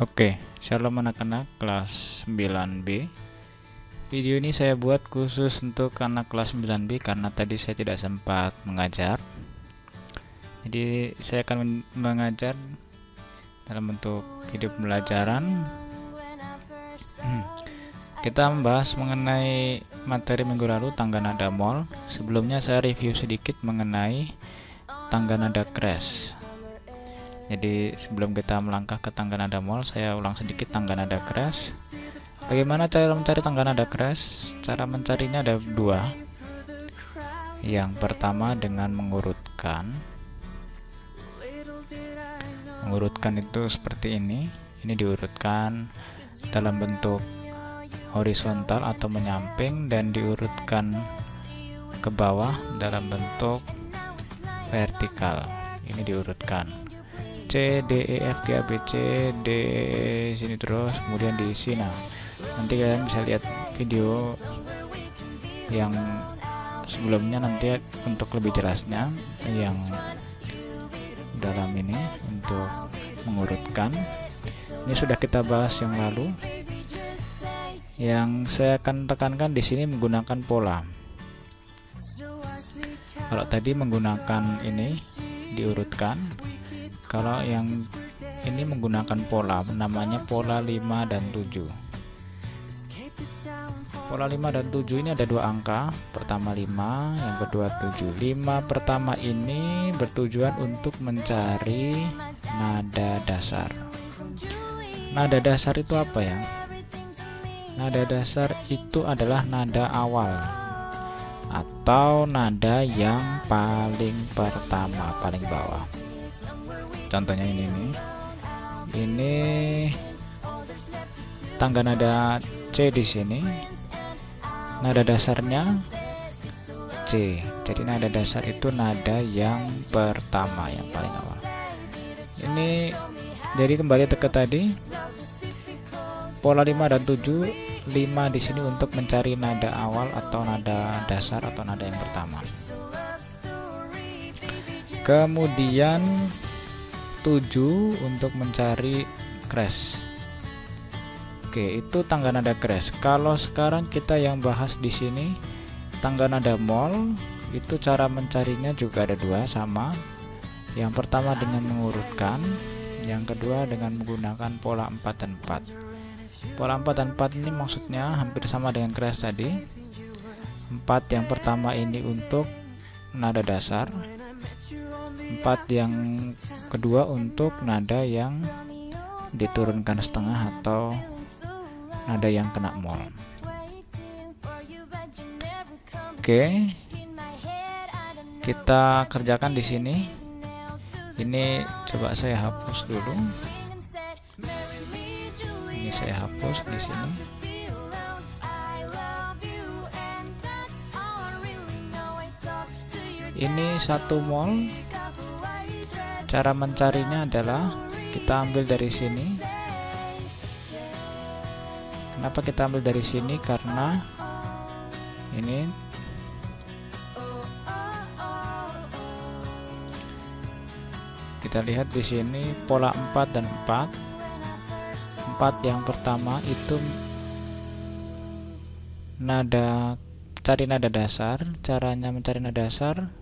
Oke, shalom anak-anak kelas 9B. Video ini saya buat khusus untuk anak kelas 9B karena tadi saya tidak sempat mengajar. Jadi saya akan mengajar dalam bentuk video pembelajaran. Kita membahas mengenai materi minggu lalu, tangga nada mol. Sebelumnya saya review sedikit mengenai tangga nada crash. Jadi sebelum kita melangkah ke tangga nada mol, saya ulang sedikit tangga nada crash. Bagaimana cara mencari tangga nada crash? Cara mencarinya ada dua. Yang pertama dengan mengurutkan. Mengurutkan itu seperti ini. Ini diurutkan dalam bentuk horizontal atau menyamping dan diurutkan ke bawah dalam bentuk vertikal. Ini diurutkan C, D, E, F, G, A, B, C, D, sini terus, kemudian di sini. Nanti kalian bisa lihat video yang sebelumnya nanti untuk lebih jelasnya, yang dalam ini untuk mengurutkan. Ini sudah kita bahas yang lalu. Yang saya akan tekankan di sini menggunakan pola. Kalau tadi menggunakan ini diurutkan. Kalau yang ini menggunakan pola, namanya pola 5 dan 7. Pola 5 dan 7 ini ada dua angka, pertama 5, yang kedua 7. 5 pertama ini bertujuan untuk mencari nada dasar. Nada dasar itu apa ya? Nada dasar itu adalah nada awal atau nada yang paling pertama, paling bawah. Contohnya ini nih. Ini tangga nada C di sini. Nada dasarnya C. Jadi nada dasar itu nada yang pertama, yang paling awal. Ini jadi kembali ke tadi. Pola 5 dan 7. 5 di sini untuk mencari nada awal atau nada dasar atau nada yang pertama. Kemudian 7 untuk mencari crash. Oke, itu tangga nada crash. Kalau sekarang kita yang bahas di sini tangga nada mol, itu cara mencarinya juga ada dua, sama. Yang pertama dengan mengurutkan, yang kedua dengan menggunakan pola 4 dan 4. Pola 4 dan 4 ini maksudnya hampir sama dengan crash tadi. 4 yang pertama ini untuk nada dasar, 4 yang kedua untuk nada yang diturunkan setengah atau nada yang kena mol. Oke, kita kerjakan di sini. Ini coba saya hapus dulu. Ini saya hapus di sini. Ini 1 mol. Cara mencarinya adalah kita ambil dari sini. Kenapa kita ambil dari sini? Karena ini kita lihat di sini pola 4 dan 4. 4 yang pertama itu nada, cari nada dasar. Caranya mencari nada dasar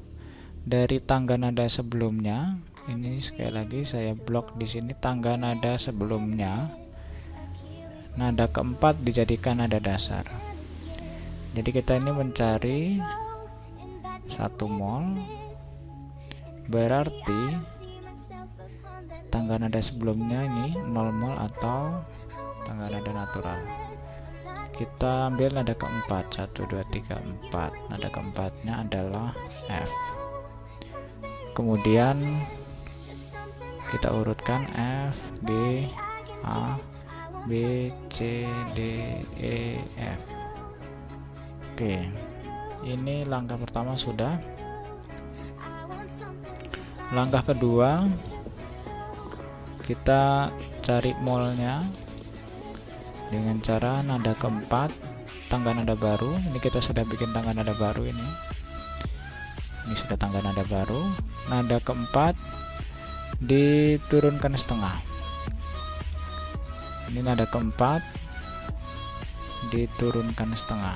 dari tangga nada sebelumnya. Ini sekali lagi saya blok di sini tangga nada sebelumnya. Nada keempat dijadikan nada dasar. Jadi kita ini mencari 1 mol. Berarti tangga nada sebelumnya ini 0 mol atau tangga nada natural. Kita ambil nada keempat, 1, 2, 3, 4. Nada keempatnya adalah F. Kemudian kita urutkan F, D, A, B, C, D, E, F. Oke, ini langkah pertama sudah. Langkah kedua, kita cari molnya dengan cara nada keempat, tangga nada baru. Ini kita sudah bikin tangga nada baru ini. Ini sudah tangga nada baru. Nada keempat diturunkan setengah. Ini nada keempat diturunkan setengah.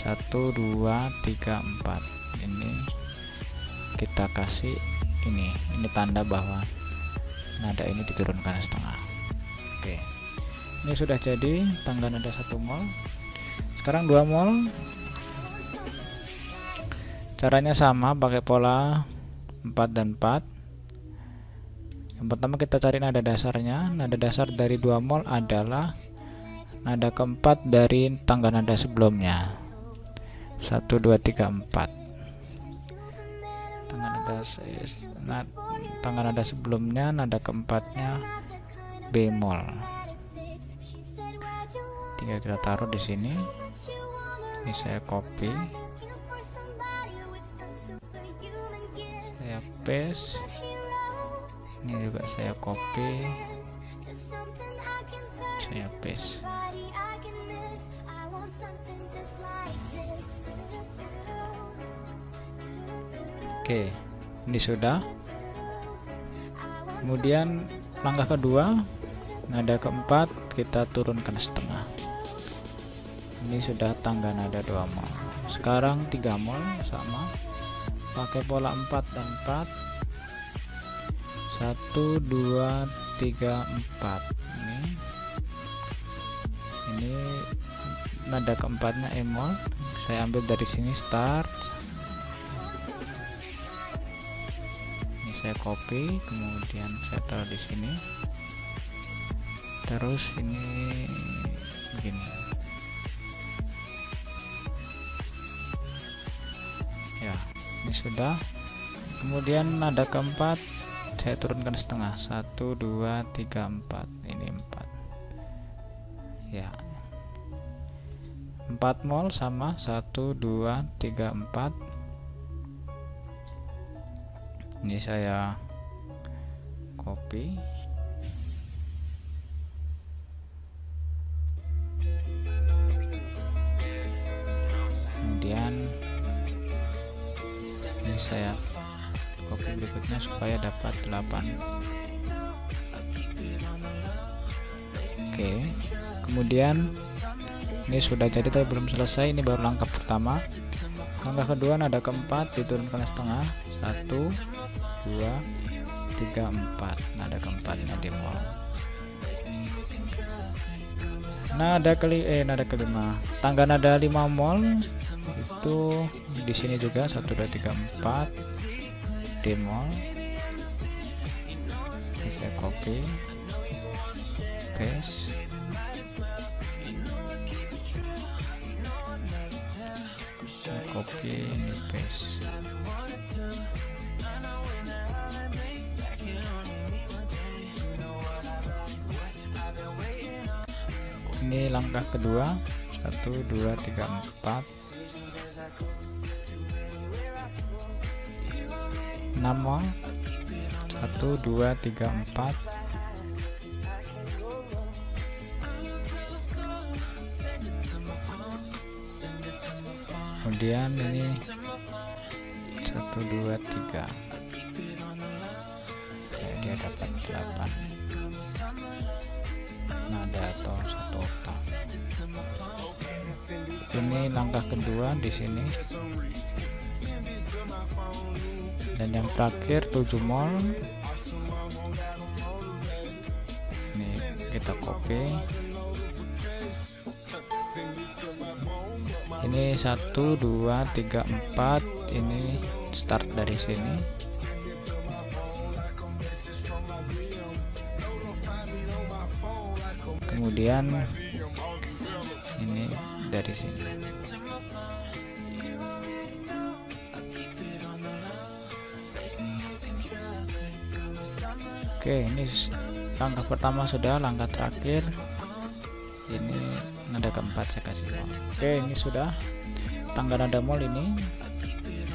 1 2 3 4. Ini kita kasih ini tanda bahwa nada ini diturunkan setengah. Oke, ini sudah jadi tangga nada 1 mol. Sekarang 2 mol. Caranya sama, pakai pola 4 dan 4. Yang pertama kita cari nada dasarnya. Nada dasar dari 2 mol adalah nada keempat dari tangga nada sebelumnya. 1 2 3 4. Tangga nada sebelumnya, nada keempatnya bemol. Tinggal kita taruh di sini. Ini saya copy, saya paste. Ini juga saya copy, saya paste. Oke, ini sudah. Kemudian langkah kedua, nada keempat kita turunkan setengah. Ini sudah tangga nada 2 mol. Sekarang 3 mol sama, pakai pola 4 dan 4. 1 2 3 4. Ini nada keempatnya E-mol. Saya ambil dari sini start. Ini saya copy, kemudian saya taruh di sini. Terus ini begini. Ya, ini sudah. Kemudian nada keempat saya turunkan setengah. 1 2 3 4. Ini 4. Ya, 4 mol sama 1 2 3 4. Ini saya copy, kemudian ini saya copy berikutnya supaya dapat 8. Oke, kemudian ini sudah jadi tapi belum selesai. Ini baru langkah pertama. Langkah kedua, nada keempat diturunkan setengah. 1 2 3 4. Nada keempatnya di mol. Nada kelima, tangga nada 5 mol itu di sini juga 1 2 3 4 D mol. Ini saya copy, paste. Copy, ini paste. Ini langkah kedua, 1 2 3 4. 6 mol. 1 2 3 4. Kemudian ini 1 2 3. Dia dapat 8 nada atau 1 oktav. Ini langkah kedua di sini. Dan yang terakhir 7 mol. Ini kita copy. Ini 1 2 3 4. Ini start dari sini. Kemudian ini dari sini. Oke, ini langkah pertama sudah. Langkah terakhir ini nada keempat saya kasih mol. Oke, ini sudah tangga nada mol ini.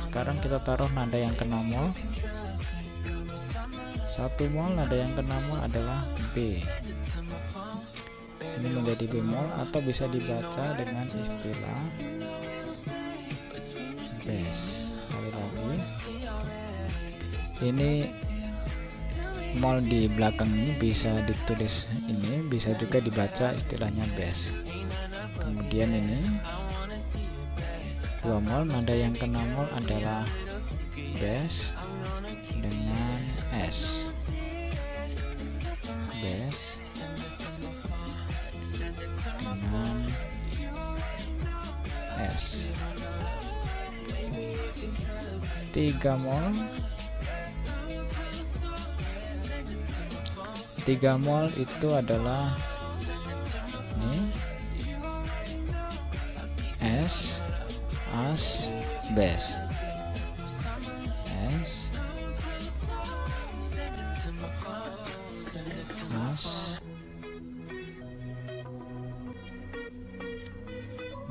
Sekarang kita taruh nada yang kena mol. 1 mol, nada yang kena mol adalah B. Ini menjadi bemol atau bisa dibaca dengan istilah bass. Sekali lagi, ini mol di belakang ini bisa ditulis ini, bisa juga dibaca istilahnya bass. Kemudian ini 2 mol, nada yang kena mol adalah bass dengan S. Bass dengan S. 3 mol. 3 mol itu adalah ini S, as, bass. S, as,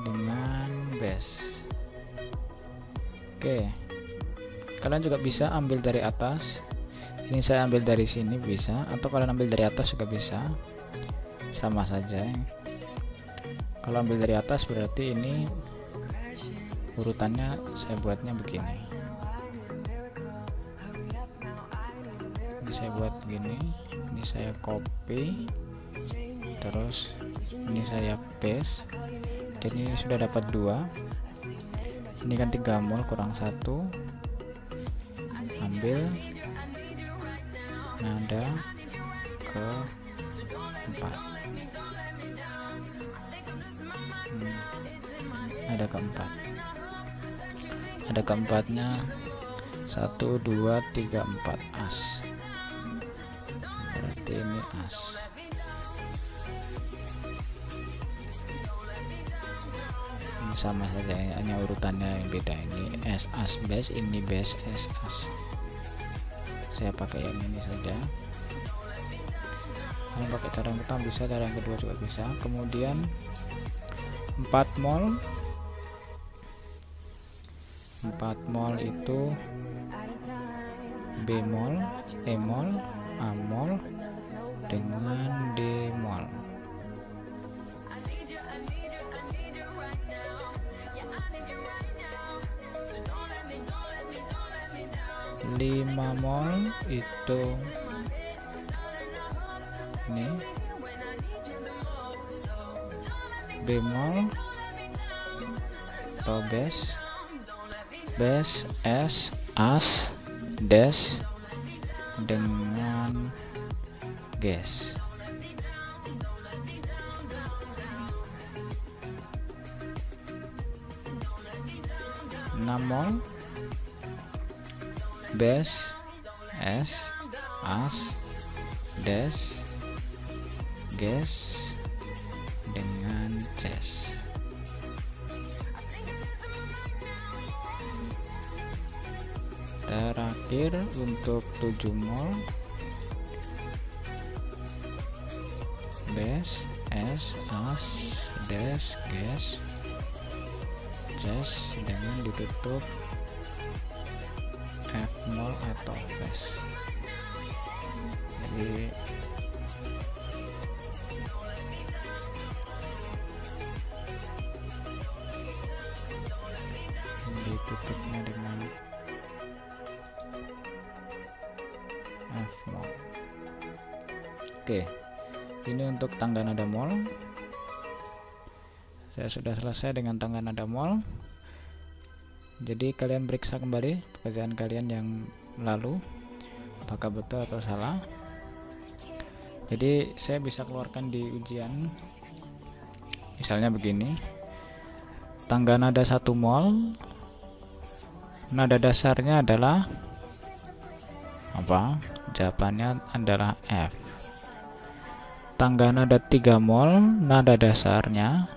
dengan bass. Oke, kalian juga bisa ambil dari atas. Ini saya ambil dari sini bisa, atau kalian ambil dari atas juga bisa, sama saja. Kalau ambil dari atas berarti ini urutannya saya buatnya begini. Ini saya buat begini, ini saya copy, terus ini saya paste. Dan ini sudah dapat 2. Ini kan 3 mol kurang 1. Ambil nada ke 4. Ada keempat. Ada keempatnya 1, 2, 3, 4 as. Berarti ini as. Ini sama saja, hanya urutannya yang beda. Ini S as bass, ini bass S as. Saya pakai yang ini saja. Kalau pakai cara yang pertama bisa, cara yang kedua juga bisa. Kemudian 4 mol. 4 mol itu B mol, E mol, A mol dengan D mol. Lima mol itu ini B mol atau bass, bass S as dash dengan gas. Mol bass S as dash gas dengan jazz. Terakhir untuk 7 mol bass S as dash gas jazz dengan ditutup F mol atau bass. Jadi ditutupnya dengan F mol. Oke, ini untuk tangga nada mol. Saya sudah selesai dengan tangga nada mol. Jadi kalian periksa kembali pekerjaan kalian yang lalu, apakah betul atau salah. Jadi saya bisa keluarkan di ujian misalnya begini. Tangga nada 1 mol, nada dasarnya adalah apa? Jawabannya adalah F. Tangga nada 3 mol, nada dasarnya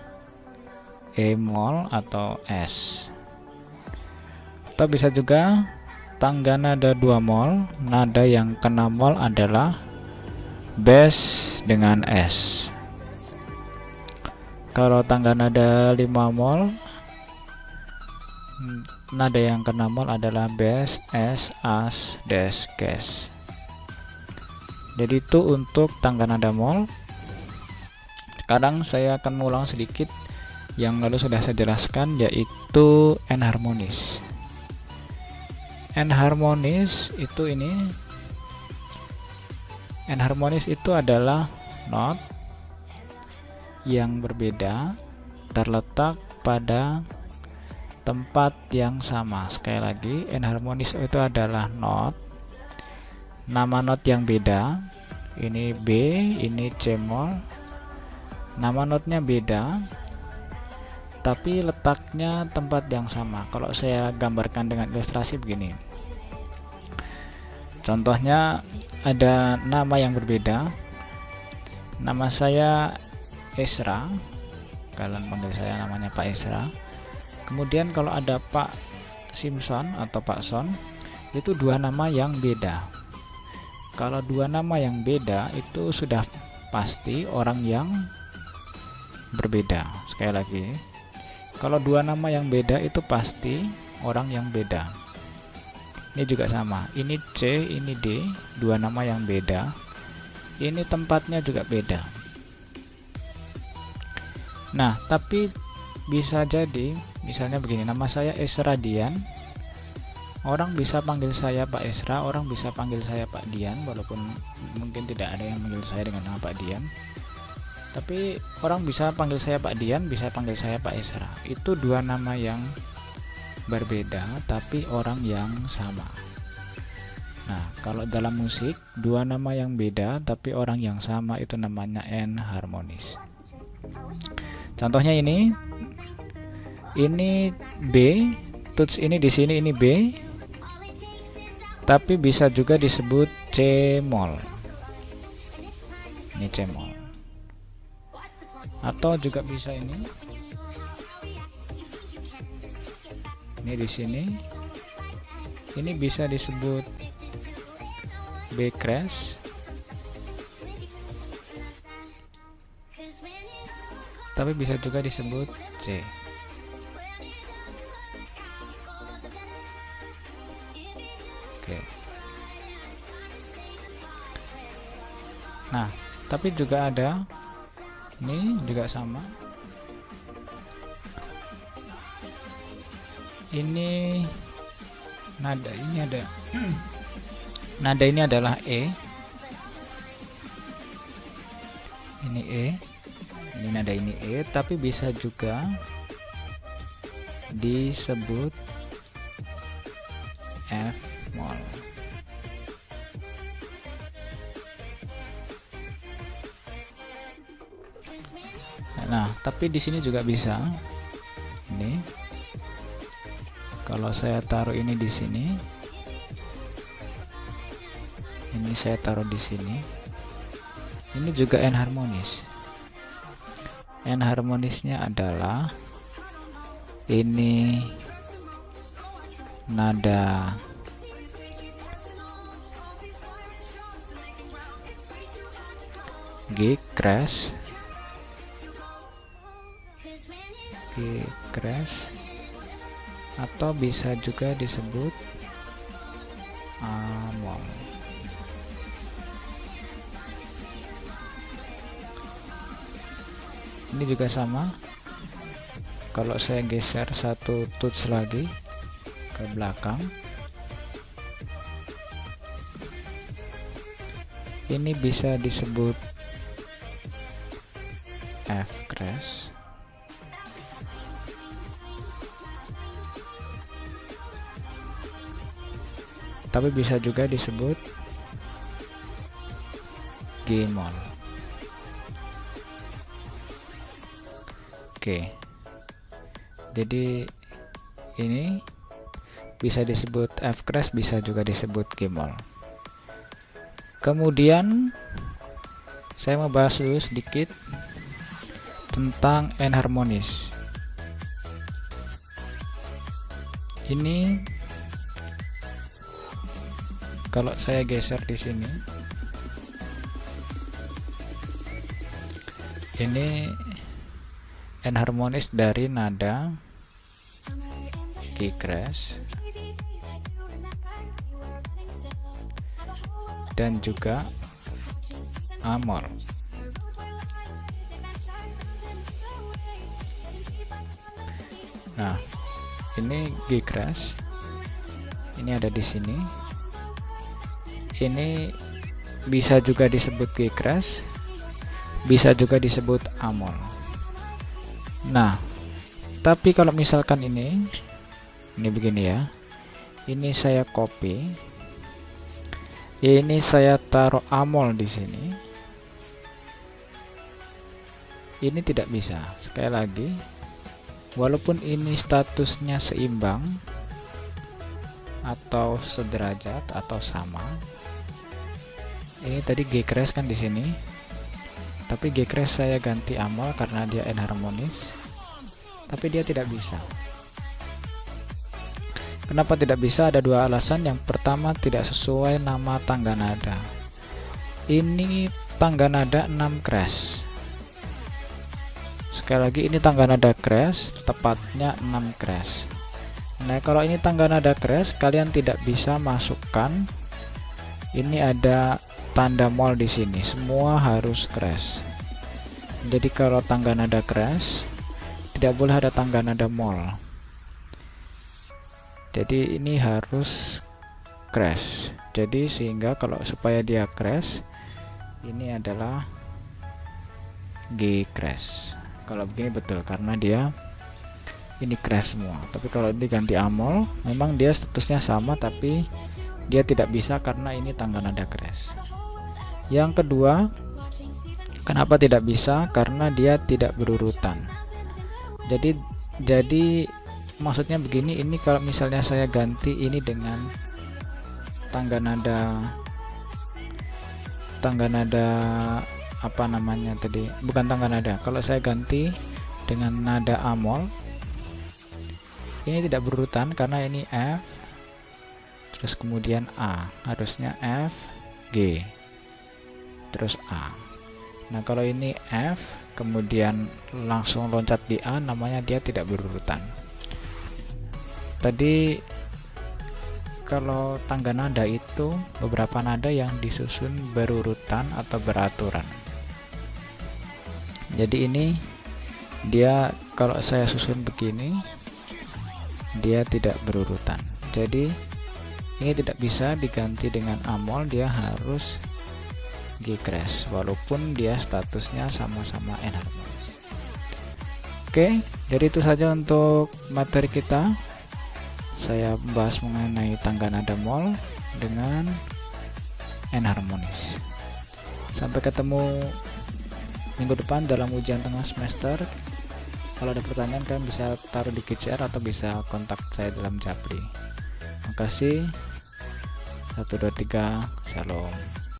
E mol atau S. Atau bisa juga tangga nada 2 mol, nada yang kena mol adalah bass dengan S. Kalau tangga nada 5 mol, nada yang kena mol adalah bass S as dash gas. Jadi itu untuk tangga nada mol. Sekarang saya akan mengulang sedikit yang lalu sudah saya jelaskan, yaitu enharmonis. Enharmonis itu ini Enharmonis itu adalah not yang berbeda terletak pada tempat yang sama. Sekali lagi, enharmonis itu adalah not, nama not yang beda. Ini B, ini C-moll. Nama notnya beda, tapi letaknya tempat yang sama. Kalau saya gambarkan dengan ilustrasi begini. Contohnya ada nama yang berbeda. Nama saya Esra. Kalian panggil saya namanya Pak Esra. Kemudian kalau ada Pak Simpson atau Pak Son, itu dua nama yang beda. Kalau dua nama yang beda itu sudah pasti orang yang berbeda. Sekali lagi, kalau dua nama yang beda itu pasti orang yang beda. Ini juga sama. Ini C, ini D, dua nama yang beda. Ini tempatnya juga beda. Nah, tapi bisa jadi misalnya begini, nama saya Esra Dian. Orang bisa panggil saya Pak Esra, orang bisa panggil saya Pak Dian, walaupun mungkin tidak ada yang manggil saya dengan nama Pak Dian. Tapi orang bisa panggil saya Pak Dian, bisa panggil saya Pak Esra. Itu dua nama yang berbeda tapi orang yang sama. Nah, kalau dalam musik, dua nama yang beda tapi orang yang sama itu namanya enharmonis. Contohnya ini B, tuts ini di sini ini B, tapi bisa juga disebut C-moll. Ini C-moll. Atau juga bisa ini di sini. Ini bisa disebut B crash. Tapi bisa juga disebut C. Oke. Nah, tapi juga ada ini juga sama. Ini nada ini ada. Nada ini adalah E. Ini E. Ini nada ini E, tapi bisa juga disebut F-moll. Nah, tapi di sini juga bisa. Ini kalau saya taruh ini di sini, ini saya taruh di sini, ini juga enharmonis. Enharmonisnya adalah ini nada G crash, atau bisa juga disebut A-moll. Ini juga sama. Kalau saya geser satu tuts lagi ke belakang, ini bisa disebut F crash. Tapi bisa juga disebut G-moll. Oke. Jadi ini bisa disebut F crash, bisa juga disebut G-moll. Kemudian saya mau bahas dulu sedikit tentang enharmonis. Ini kalau saya geser di sini, ini enharmonis dari nada G crash dan juga A-moll. Nah, ini G crash, ini ada di sini. Ini bisa juga disebut G crash, bisa juga disebut amol. Nah, tapi kalau misalkan ini begini ya, ini saya copy, ini saya taruh amol di sini, ini tidak bisa. Sekali lagi, walaupun ini statusnya seimbang atau sederajat atau sama, ini tadi G crash kan di sini, tapi G crash saya ganti amol karena dia enharmonis, tapi dia tidak bisa. Kenapa tidak bisa? Ada dua alasan. Yang pertama, tidak sesuai nama tangga nada. Ini tangga nada 6 crash. Sekali lagi, ini tangga nada crash, tepatnya 6 crash. Nah, kalau ini tangga nada crash, kalian tidak bisa masukkan ini ada tanda mol di sini. Semua harus crash. Jadi kalau tangga nada crash, tidak boleh ada tangga nada mol. Jadi ini harus crash. Jadi sehingga kalau supaya dia crash, ini adalah G crash. Kalau begini betul karena dia ini crash semua. Tapi kalau diganti amol, memang dia statusnya sama tapi dia tidak bisa karena ini tangga nada crash. Yang kedua, kenapa tidak bisa? Karena dia tidak berurutan. Jadi maksudnya begini, ini kalau misalnya saya ganti ini dengan tangga nada apa namanya tadi, bukan tangga nada, kalau saya ganti dengan nada amol, ini tidak berurutan karena ini F terus kemudian A, harusnya F G terus A. Nah, kalau ini F kemudian langsung loncat di A, namanya dia tidak berurutan. Tadi kalau tangga nada itu beberapa nada yang disusun berurutan atau beraturan. Jadi ini dia kalau saya susun begini, dia tidak berurutan. Jadi ini tidak bisa diganti dengan amol, dia harus G crash walaupun dia statusnya sama-sama enharmonis. Oke, jadi itu saja untuk materi kita. Saya bahas mengenai tangga nada mol dengan enharmonis. Sampai ketemu minggu depan dalam ujian tengah semester. Kalau ada pertanyaan kalian bisa taruh di KCR atau bisa kontak saya dalam Japri. Makasih. 1, 2, 3, salam.